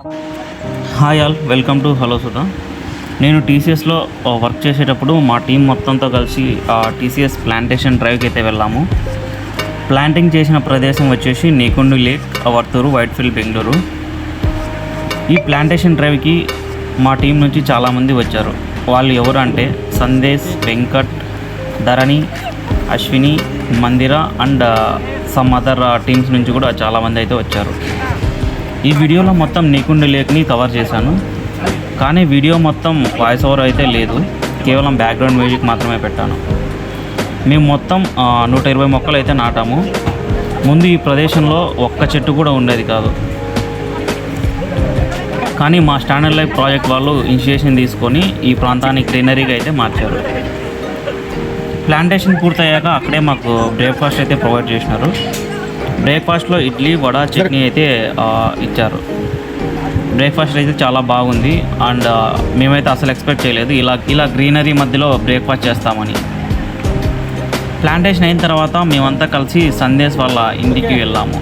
Hi all, welcome to hello Sudha. నేను టీసీఎస్లో work చేసేటప్పుడు మా టీం మొత్తంతో కలిసి టీసీఎస్ ప్లాంటేషన్ డ్రైవ్కి అయితే వెళ్ళాము. ప్లాంటింగ్ చేసిన ప్రదేశం వచ్చేసి నీకొండ లేక్, వర్తూరు, వైట్ఫీల్డ్, బెంగళూరు. ఈ ప్లాంటేషన్ డ్రైవ్కి మా టీం నుంచి చాలామంది వచ్చారు. వాళ్ళు ఎవరు అంటే సందేశ్, వెంకట్, ధరణి, అశ్విని, మందిర అండ్ సమ్ అదర్ టీమ్స్ నుంచి కూడా చాలామంది అయితే వచ్చారు. ఈ వీడియోలో మొత్తం నీకొండ లేక్ని కవర్ చేశాను, కానీ వీడియో మొత్తం వాయిస్ ఓవర్ అయితే లేదు, కేవలం బ్యాక్గ్రౌండ్ మ్యూజిక్ మాత్రమే పెట్టాను. మేము మొత్తం 120 మొక్కలు అయితే నాటాము. ముందు ఈ ప్రదేశంలో ఒక్క చెట్టు కూడా ఉండేది కాదు, కానీ మా స్టాండర్డ్ లైఫ్ ప్రాజెక్ట్ వాళ్ళు ఇనిషియేషన్ తీసుకొని ఈ ప్రాంతాన్ని గ్రీనరీగా అయితే మార్చారు. ప్లాంటేషన్ పూర్తయ్యాక అక్కడే మాకు బ్రేక్ఫాస్ట్ అయితే ప్రొవైడ్ చేసినారు. బ్రేక్ఫాస్ట్లో ఇడ్లీ, వడ, చట్నీ అయితే ఇచ్చారు. బ్రేక్ఫాస్ట్ అయితే చాలా బాగుంది అండ్ మేమైతే అసలు ఎక్స్పెక్ట్ చేయలేదు ఇలా గ్రీనరీ మధ్యలో బ్రేక్ఫాస్ట్ చేస్తామని. ప్లాంటేషన్ అయిన తర్వాత మేమంతా కలిసి సందేశ్ వాళ్ళ ఇంటికి వెళ్ళాము.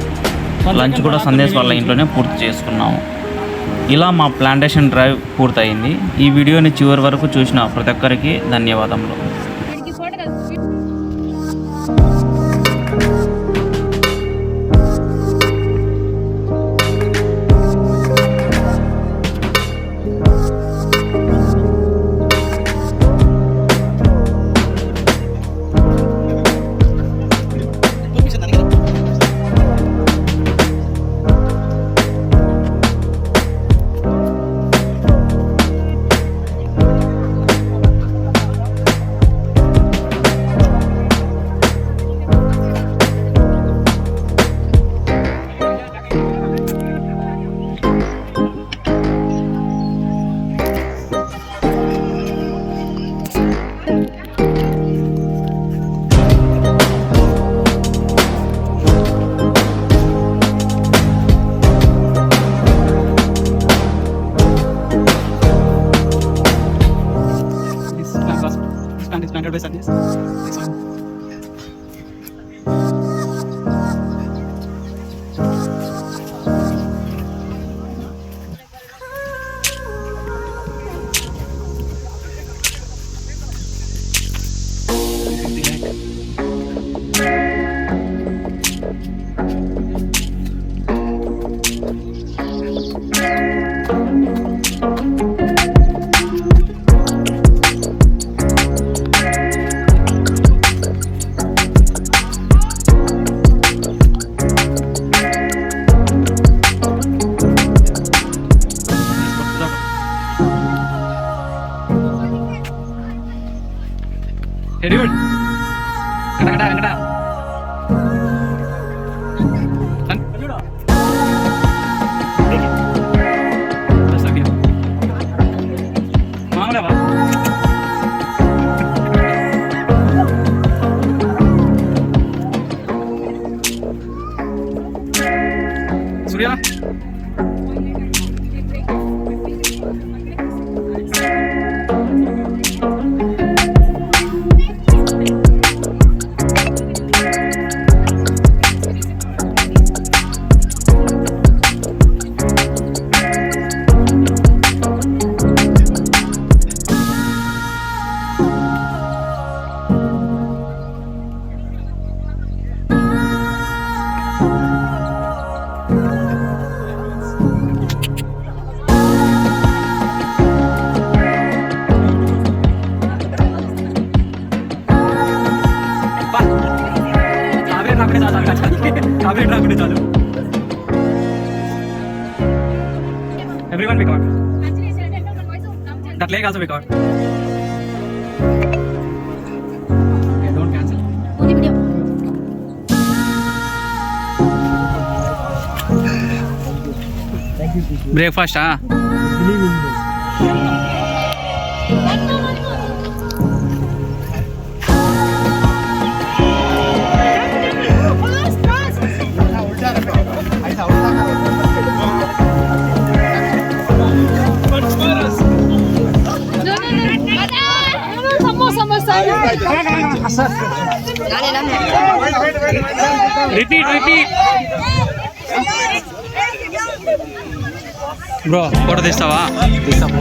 లంచ్ కూడా సందేశ్ వాళ్ళ ఇంట్లోనే పూర్తి చేసుకున్నాము. ఇలా మా ప్లాంటేషన్ డ్రైవ్ పూర్తయింది. ఈ వీడియోని చివరి వరకు చూసిన ప్రతి ఒక్కరికి ధన్యవాదములు. Is planted by Sandesh. Very good. Kada. Surya. Everyone record. That leg also record. Okay, don't cancel. Only video. Breakfast, ah? Repeat. Bro photo తీస్తావా? తీస్తాము.